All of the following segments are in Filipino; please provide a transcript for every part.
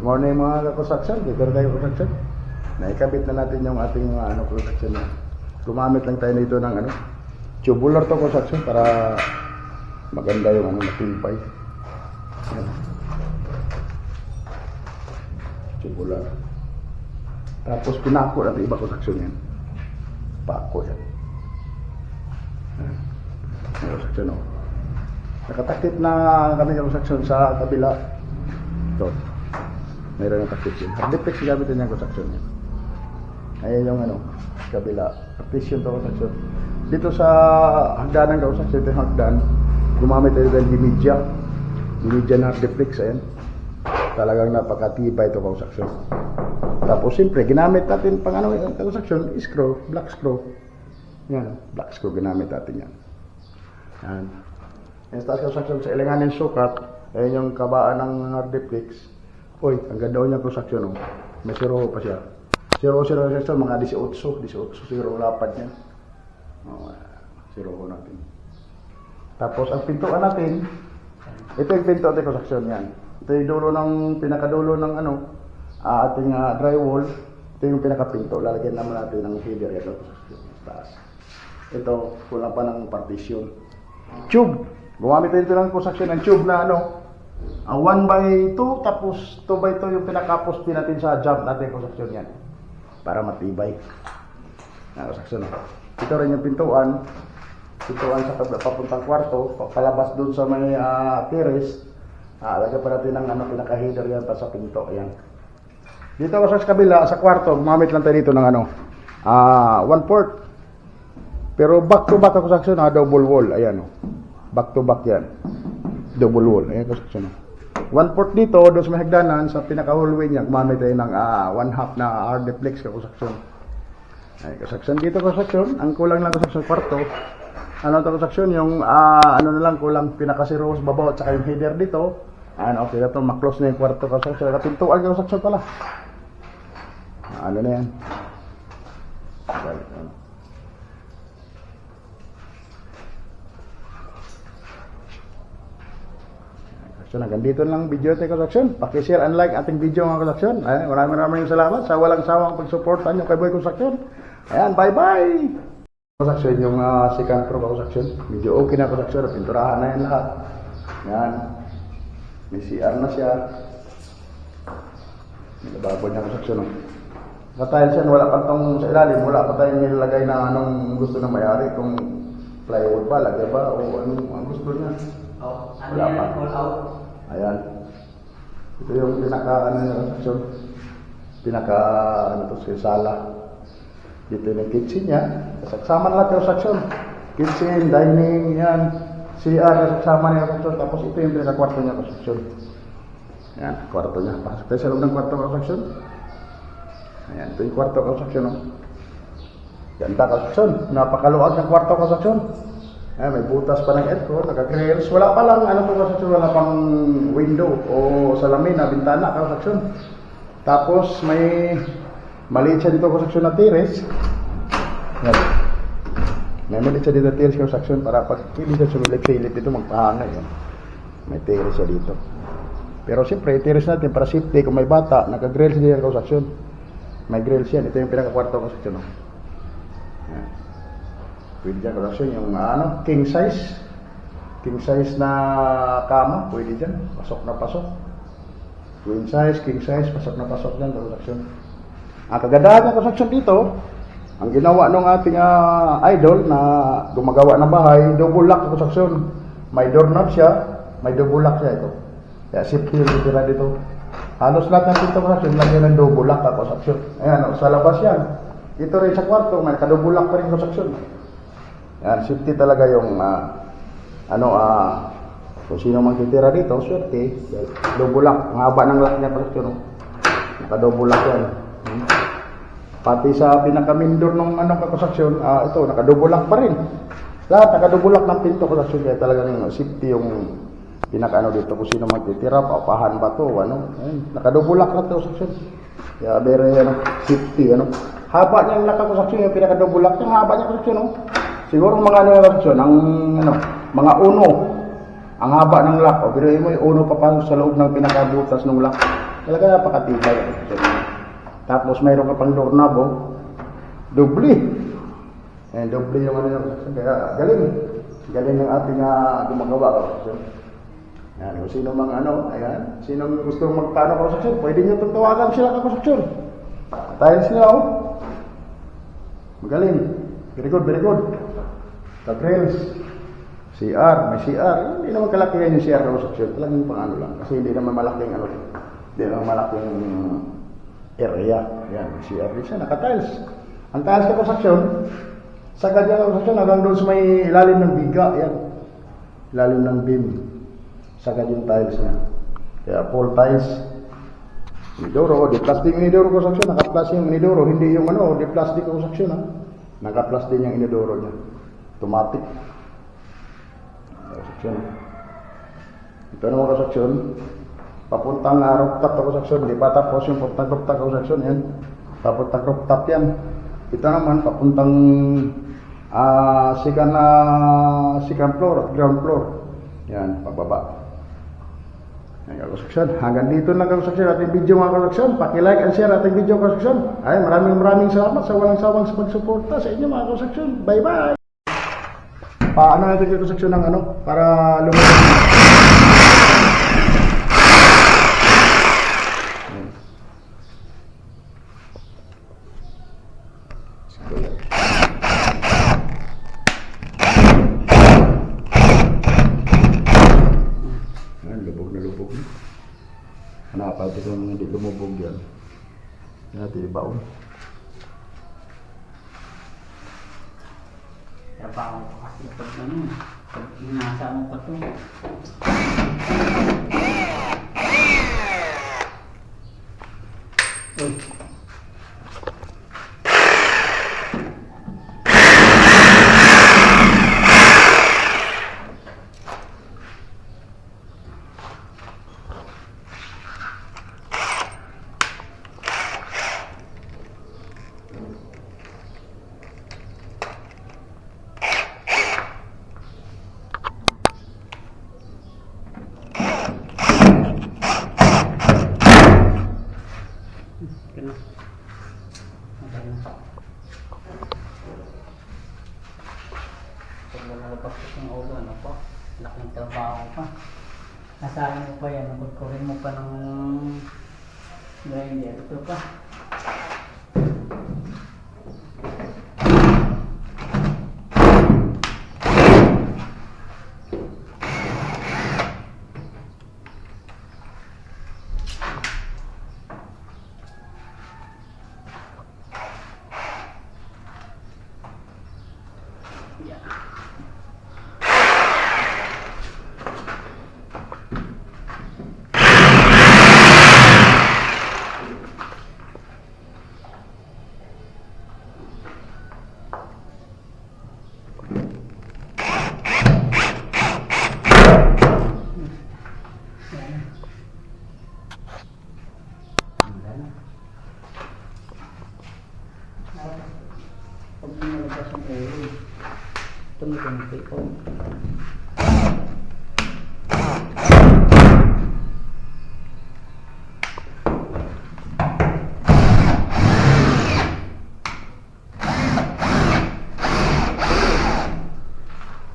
Good morning mga kakonstruction. Dito na tayo construction. Naikabit na natin yung ating mga construction na. Gumamit lang tayo nito ng tubular to construction para maganda yung matibay. Yan. Tubular. Tapos pinako natin iba construction yan. Pako yan. Construction o. Nakatakip na kami ng construction sa kabila. Ito. Mayroon yung takip yun. Hardiplex gamitin yung construction niya. Ayan yung kabila. Partition to construction. Dito sa hagdanan ng construction, ito yung hagdan. Gumamit tayo ng Dimidya. Dimidya na hardiplex, ayan. Talagang napakatibay ito construction. Tapos siyempre, ginamit natin pang yung construction, screw, black screw. Yan, black screw ginamit natin yan. Yan. Yung taas construction sa ilanganin sukat, ayan yung kabaan ng hardiplex. Uy, ang ganda niya construction, oh. May 0 pa siya. 0 mga 18 0 lapad niya. Oh, 0 natin. Tapos ang pintuan natin, ito yung pinto ating construction yan. Ito yung dulo ng pinakadulo ng ating drywall. Ito yung pinakapinto. Lalagyan naman natin ng header ito construction. Taas. Ito, kulang pa ng partition. Tube. Gumamit tayo ng construction ng tube na 1x2 tapos 2x2 yung pinaka-poste natin sa jump natin construction yan para matibay. Construction. Ito rin yung pintuan sa papuntang kwarto, palabas doon sa may terrace. Lagyan pa natin ng pinaka-header yan pa sa pinto. Ayan. Dito sa kabila, sa kwarto, gumamit lang tayo dito ng 1/4. Pero back to back construction, double wall. Ayan, back to back yan. Double wall. Ayan, construction. 1/4 dito, doon sa may hagdanan, sa pinaka-hallway niya, gumamit tayo ng 1/2 na hardiplex construction. Ayan, construction dito, construction. Ang kulang lang construction kwarto. Ano ito construction? Yung, na lang, kulang pinaka-zero sa babaw at saka yung header dito. Ayan, okay na ito, maklose na yung kwarto construction. Kapintuan construction pala. Ano na yan? So hanggang dito lang video tayo construction. Paki-share and like ating video mga construction. Ayan, maraming salamat sa walang sawang pagsuporta niyo kay Boy Construction. Ayan, bye-bye! Construction yung second floor construction. Medyo okay na construction. Pinturahan na yan lahat. Ayan. May CR na siya. May lababo niya construction. Sa-tiles yan, wala pa itong sa ilalim. Wala pa tayong nilagay na anong gusto na mayari. Kung plywood ba, lagay ba, o anong gusto niya. Wala pa. Ayan. Ito yung construction. Sa sala. Dito yung kitchen niya. Kasama na lahat yung construction. Kitchen, dining, yan. CR, kasama na yung construction. Tapos ito yung pinaka-kwarto niya construction. Ayan, kwarto niya. Pasok tayo sa loob ng kwarto construction. Ayan, ito yung kwarto construction. Ganda construction. Napakaluwag ng kwarto construction. Ayan, may butas pa ng aircon, naka-grills. Wala pa lang, construction, wala pang window o salamin na bintana construction. Tapos may maliit siya dito construction na terrace. Yan. May maliit siya dito terrace construction para pag hindi siya sumilip-silip ito magpahanga yan. May terrace siya dito. Pero siyempre, terrace natin para safety kung may bata, naka-grills din yung construction. May grills yan. Ito yung pinaka-kwarto construction. Yan. Pwede dyan construction yung king size. King size na kama, pwede dyan. Pasok na pasok. Queen size, king size, pasok na pasok dyan construction. Ang kagandahan ng construction dito, ang ginawa ng ating idol na gumagawa ng bahay, double lock construction. May doorknob siya, may double lock siya ito. Kaya safety yung titira dito. Halos lahat ng dito construction, lagyan ng double lock construction. Ayan, sa labas yan. Ito rin sa kwarto, may ka-double lock pa rin construction. Ayan, safety talaga yung kung sino mang titira dito, swerte. Double lock, ang haba ng lock niya construction. Naka-double lock yan. Pati sa pinaka-main door ng construction, ito, naka-double lock pa rin. Lahat, naka-double lock ng pinto construction. Kaya talagang safety yung pinaka dito. Kung sino magtitira, papahan ba ito, naka-double lock na ito construction. Kaya very safety, Haba niya yung naka-construction, yung pinaka-double lock, yung haba niya construction, Siguro mga construction, mga uno, ang haba ng lock. O, pero mo yung uno papasok sa loob ng pinaka-butas ng lock. Talaga napakatibay ang construction niya. Tapos mayroon ka pang doorknob, oh. Doble. Eh, doble yung ano yung construction. Kaya galing. Galing ng ating gumagawa ng construction. Yan, kung sino mang ano, ayan. Sino gusto magplano ng construction, pwede nyo itong tawagan sila ng construction. Tayo sila, oh. Magaling. Very good, very good. Ka-grills. CR, may CR. Hindi naman kalakihan yung CR ng construction. Talagang pang ano lang. Kasi hindi naman malaking ano. Hindi naman malaking area. Yan, may CR din siya. Naka-tiles. Ang tiles na construction, sagad yan ang construction hanggang doon sa may ilalim ng biga. Yan. Ilalim ng beam. Sagad yung tiles niya. Kaya full tiles. Inidoro, di-plastic yung inidoro construction. Naka-plus yung inidoro. Hindi yung ano, di-plastic construction. Naka-plus din yung inidoro niya. Automatic. Construction. Ito naman construction. Papuntang rooftop na construction. Di pa tapos yung papuntang rooftop construction. Yan. Papuntang rooftop yan. Ito naman papuntang second floor at ground floor. Yan, pababa. Yan, construction. Hanggang dito lang construction ating video mga construction. Paki-like and share ating video construction. Ay, maraming salamat sa walang sawang sa pagsuporta sa inyo mga construction. Bye-bye! Paano natin yung construction ng ano? Para lumabas. Lubog na lubog. Hanapal ito kung hindi lumubog yan. Natin ibaon. Trabaho ko kasi pag ano, pag inasa mo pa ito. Uy. Kena. Pag lalabas ko ng ulo, ano po? Laking trabaho pa. Nasaan mo pa yan? Nagkukurin mo pa ng grinder. Ito pa. Pag nalabas ang ulo, tumutunti ko.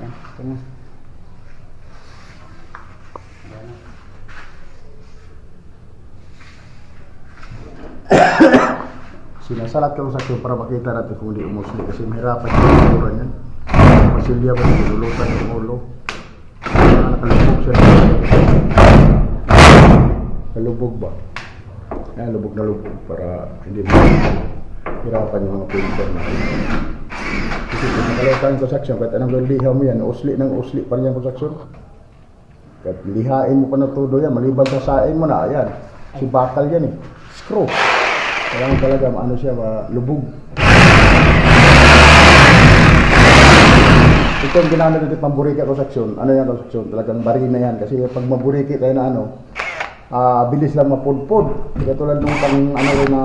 Yan, ito na. Sinasalat ka sa akin para makita natin kung hindi umusli kasi mahirapan yung kultura niyan. Pasilya ba nilulutan yung ulo? Nakalubog siya. Nalubog ba? Yan, lubog na lubog para hindi mahirapan yung mga painter na. Kasi kung nakalautan yung construction, kahit anong liha mo yan, usli ng usli pa rin yung construction. Kahit lihain mo pa na todo yan, maliban sa sain mo na, ayan. Si bakal yan eh. Screw. Kailangan talaga ano siya, lubog. Ito ang ginamit natin pamburiki construction. Ano yan construction? Talagang barina yan. Kasi pag maburiki tayo na ano, bilis lang mapudpud. Katulad nung pang ano rin na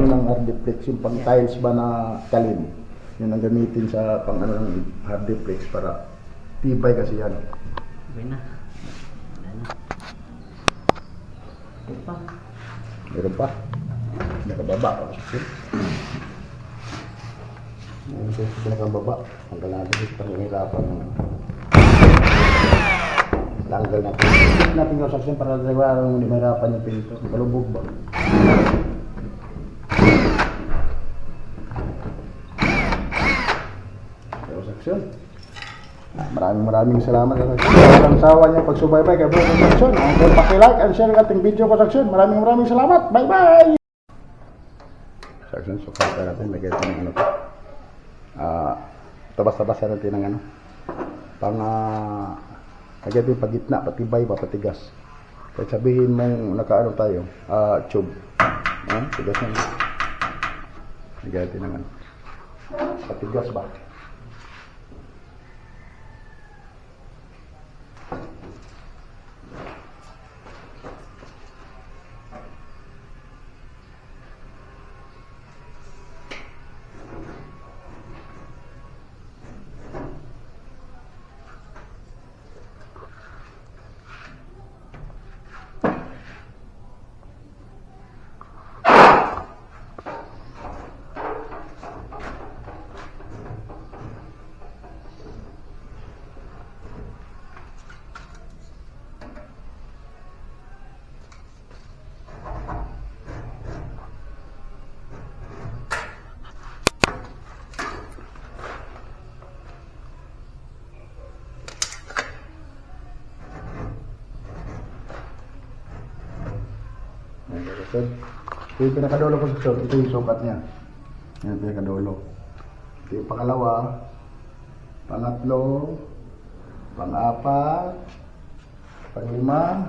ng hardiplex, yung pang tiles ba na kalim. Yun ang gamitin sa pang ano ng hardiplex para tibay kasi yan. Okay na. Ito pa. Meron pa. Nakababa ako saksyon. Ito sa pinakababa. Hanggang natin ito pangihirapan. Tanggal natin. Ito natin yung saksyon para hindi mahirapan yung pinto. Malubog ba? Ito saksyon. Maraming salamat sa saksyon. Walang sawa niya pagsubaybay kay Bro Saksyon. Ang paki-like and share ating video ko saksyon. Maraming salamat. Bye-bye! Saksyon, sukatan natin. May ganito ng ano to. Tabas-tabasan natin ng ano. Agad yung pagitna, patibay, papatigas. Kahit sabihin mong nakaano tayo, tube. Tigas na. Agad natin ng ano. Patigas ba? Ito yung pinakadulo ko sa ito yung sukat niya. Yan, pinakadulo. Ito yung pangalawa, pangatlo, pang-apat, pang-lima,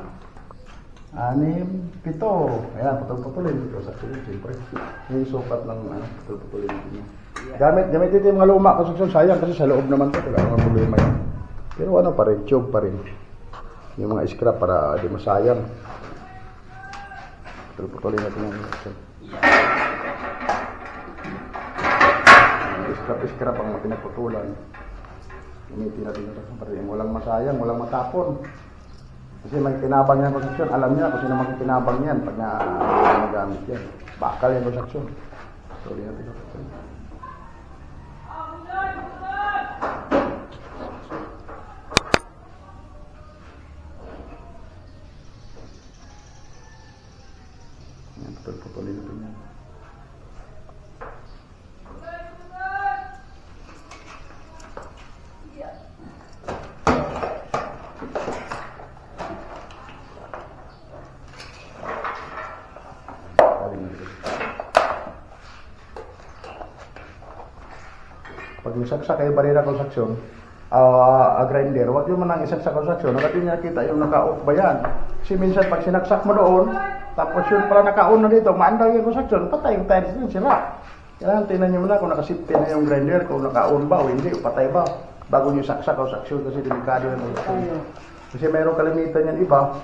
6, 7. Ayan, putol-putulin. Ito sa sulit, siyempre. Yung sukat ng putol-putulin niya. Gamit dito yung mga luma construction. Sayang kasi sa loob naman ito. Kailangan mga problema yan. Pero ano pa rin, tube pa rin. Yung mga scrap para di masayang. Putol-putulin natin yung construction. Scrap ang pinagputulan. Gamitin natin yung construction para rin. Walang masayang, walang matapon. Kasi may tinabang yan construction. Alam niya kung sino magkitinabang yan pag nagamit yan. Bakal yan construction. Putulin natin yung construction. Yan, putulin natin yan. Pag isaksak kayo barera construction, grinder, huwag yung manang isaksak construction, hanggat yun nakita yung naka-off ba yan. Kasi minsan pag sinaksak mo doon, tapos yun pala naka-on na dito, maandaw yung construction, patay yung tires din, sira. Kailangan tingnan nyo muna kung nakasipin na yung grinder, kung naka-on ba o hindi, o patay ba, bago nyo saksak construction kasi delikado yung construction. Kasi mayroong kalimitan yan iba,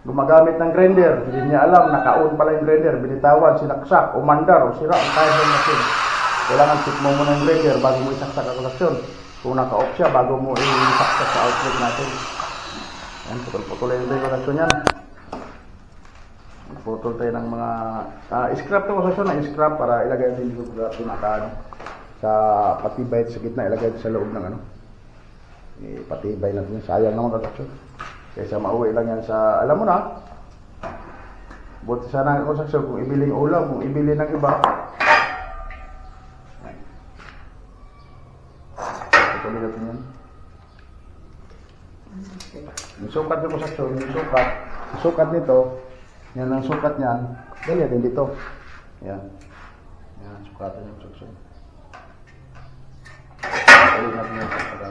gumagamit ng grinder, hindi niya alam, naka-on pala yung grinder, binitawan, sinaksak, umandar, o sira ang tires ng machine. Kailangan check mo muna yung grinder bago mo isaksak ang construction. Kung naka-off siya, bago mo isaksak sa outlet natin. Ayan, putol-putol yung construction yan. Putol tayo ng mga scrap to construction na scrap para ilagay din dito sa pinaka sa patibay sa gitna, ilagay sa loob ng patibay natin. Sayang naman construction. Kaysa mauwi lang yan sa, alam mo na, buti sana ang construction kung ibiling ulam, kung ibili ng iba. Patuloy natin yan. Yung sukat ng construction, yung sukat nito, yan ang sukat niyan, ganyan din dito. Yan. Yan, sukatan yung construction. Patuloy natin yan para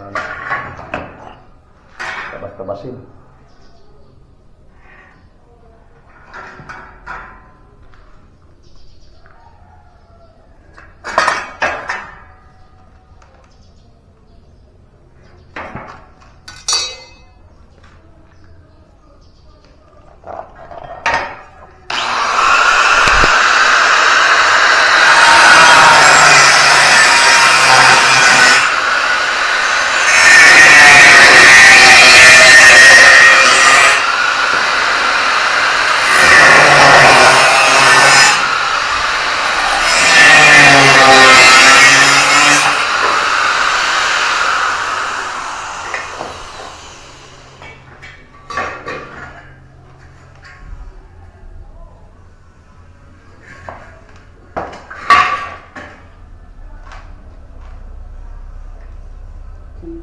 tabas-tabasin. 56.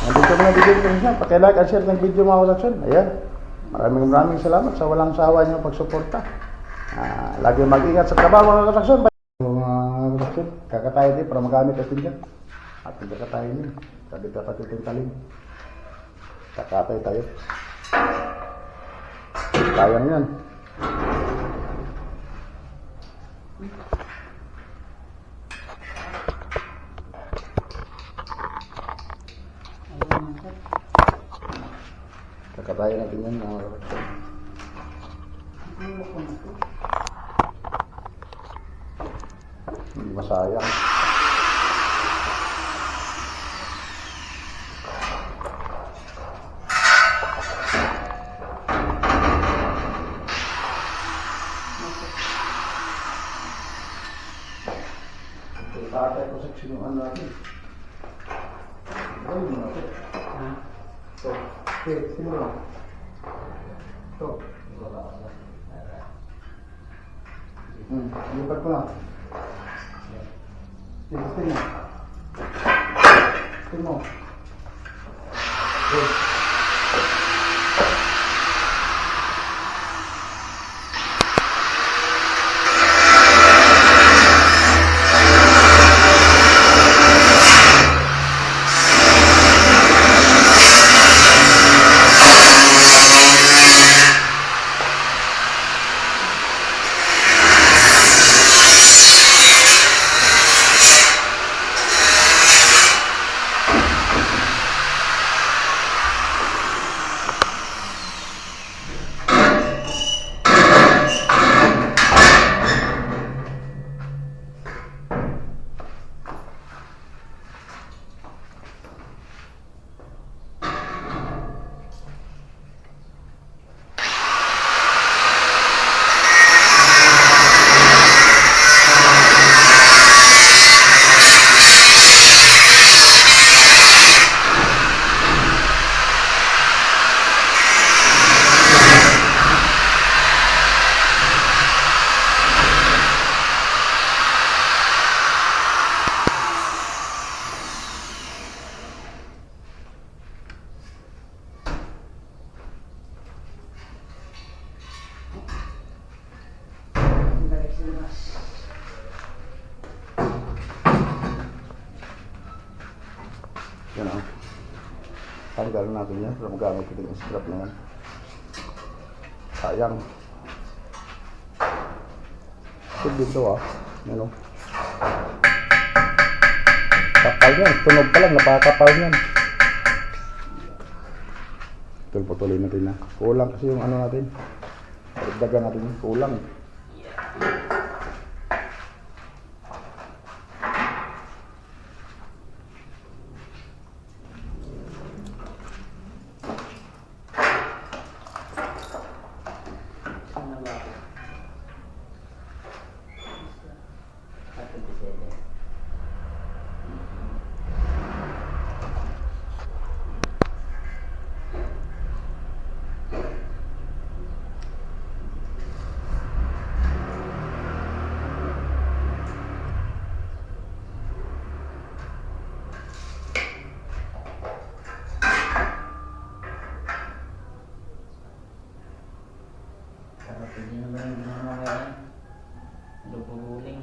Nandito na video ko niya. Paki-like and share ng video mga kasaksyon. Ayan. Maraming salamat sa walang sawa niyo pagsuporta. Lagi mag-ingat sa trabaho mga kasaksyon. Mga kasaksyon, kakatayo din para magamit natin dyan. At hindi kakatayo din. Sabi ka patitintalin. Kakatay tayo. Sayang yan. Ayun, sir. Kakatayo natin yan mga kasaksyon. Ano ko na to? Hindi masayang. Tatay ko section yung ano natin. Ano yun natin? Ha? Ito. Okay, sino na? Ito. Lipat ko na. Tingin. Tingin mo. Okay. Balik sa labas. Yan o. Tanggalin natin yan para magamit ko din yung strap na yan. Sayang. Ito dito Yan o. Kapal yan. Tunog pa lang. Napakapal yan. Tuloy natin na. Kulang kasi yung ano natin. Dagdagan natin yung kulang. Ano ba ako? At 27. Hindi naman yung ginagawa yan. Lupuguling.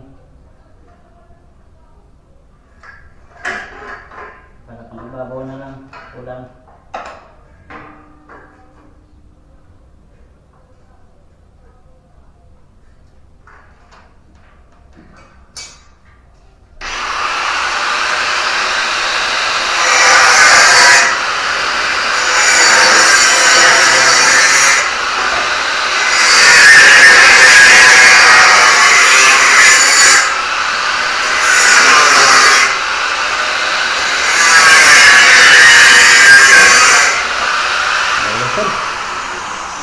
kasaksyon.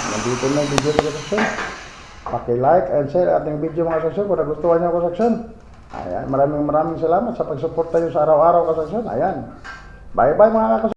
Nandito na yung video mga kasaksyon. Paki-like and share ating video mga kasaksyon kung nagustuhan niyo kasaksyon. Ayan, maraming salamat sa pagsuporta niyo sa araw-araw kasaksyon. Ayan. Bye-bye mga kasaksyon.